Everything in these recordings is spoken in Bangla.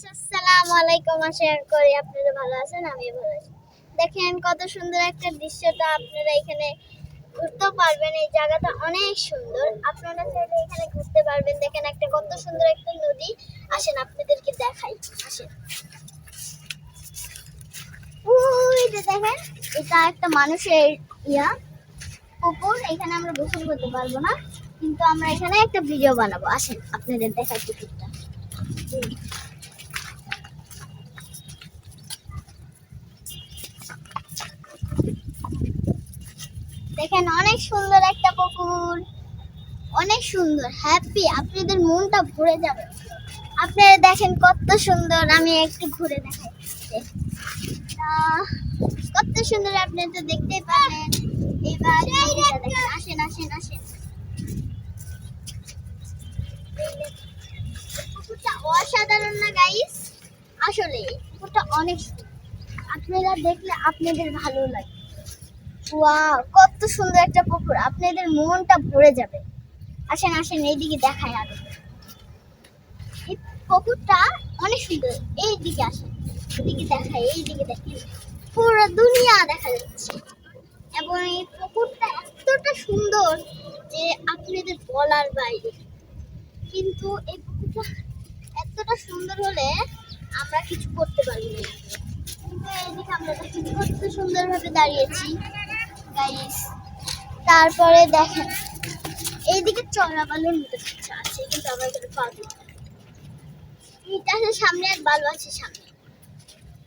গাইস, আসসালামু আলাইকুম। আশা করি আপনারা ভালো আছেন, আমি ভালো আছি। দেখেন কত সুন্দর একটা দৃশ্যটা, আপনারা এখানে ঘুরতে পারবেন। এই জায়গাটা অনেক সুন্দর, আপনারা চাইলে এখানে ঘুরতে পারবেন। দেখেন একটা কত সুন্দর একটা নদী। আসেন আপনাদেরকে দেখাই, আসেন। ওই যে দেখেন, এটা একটা মানুষের পুকুর। এখানে আমরা গোসল করতে পারবো না, কিন্তু আমরা এখানে একটা ভিডিও বানাবো। আসেন আপনাদের দেখাই পুকুরটা। দেখেন অনেক সুন্দর একটা পুকুর, অনেক সুন্দর, হ্যাপি। আপনাদের মনটা ভরে যাবে। আপনারা দেখেন কত সুন্দর। আমি একটু ঘুরে দেখাই, কত সুন্দর। আপনি তো দেখতেই পাবেন। এবার দেখেন, আসেন আসেন আসেন। পুকুরটা অসাধারণ না গাইস? আসলে পুকুরটা অনেক সুন্দর, আপনারা দেখলে আপনাদের ভালো লাগে। ওয়াও, কত সুন্দর একটা পুকুর, আপনাদের মনটা ভরে যাবে। আসেন আসেন, এইদিকে দেখাই আরো। এই পুকুরটা অনেক সুন্দর। এইদিকে আসেন, এদিকে দেখাই, এইদিকে দেখেন পুরো দুনিয়া দেখা যাচ্ছে। এবং এই পুকুরটা এতটা সুন্দর যে আপনাদের বলার বাইরে। কিন্তু এই পুকুরটা এতটা সুন্দর হলে আমরা কিছু করতে পারি না। কিন্তু এইদিকে আমরা দেখেন কত সুন্দরভাবে দাঁড়িয়েছি গাইস। তারপরে দেখেন এইদিকে চড়া বালুর মতো কিছু আছে, কিন্তু আমরা এখানে পাবো না। এটা আছে সামনে, এক বালু আছে সামনে।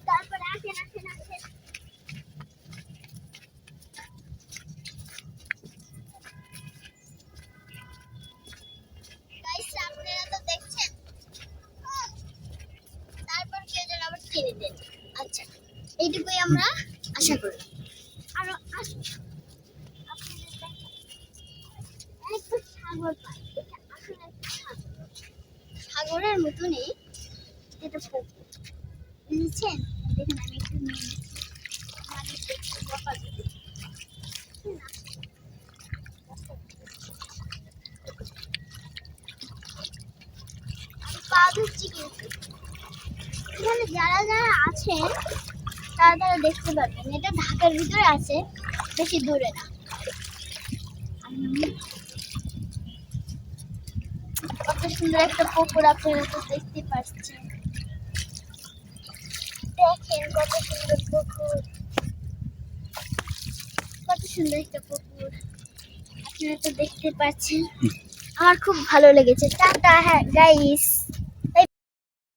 তারপরে আসেন আসেন আসেন, গাইস আপনারা তো দেখছেন। তারপর কেউ যেন আবার কিনে দেন। আচ্ছা, এইটুকুই আমরা আশা করি। আরো আসুন, আপনাদের দেখেন একটা সাগর পাই। এটা আসলে একটা সাগর, সাগরের মতনই এটা পুকুর, বুঝছেন? দেখেন আমি একটু নিয়ে নিচ্ছি, মানে দেখতে বকা দিতে আমি পা ধুচ্ছি। কিন্তু এখানে যারা যারা আছেন তারা তারা দেখতে পাবেন। এটা ঢাকার ভিতরে আছে, বেশি দূরে না। কত সুন্দর একটা পুকুর, আপনারা তো দেখতে পাচ্ছেন। দেখেন কত সুন্দর পুকুর, কত সুন্দর একটা পুকুর, আপনারা তো দেখতে পাচ্ছেন। আমার খুব ভালো লেগেছে। টাটা, হ্যাঁ গাইস।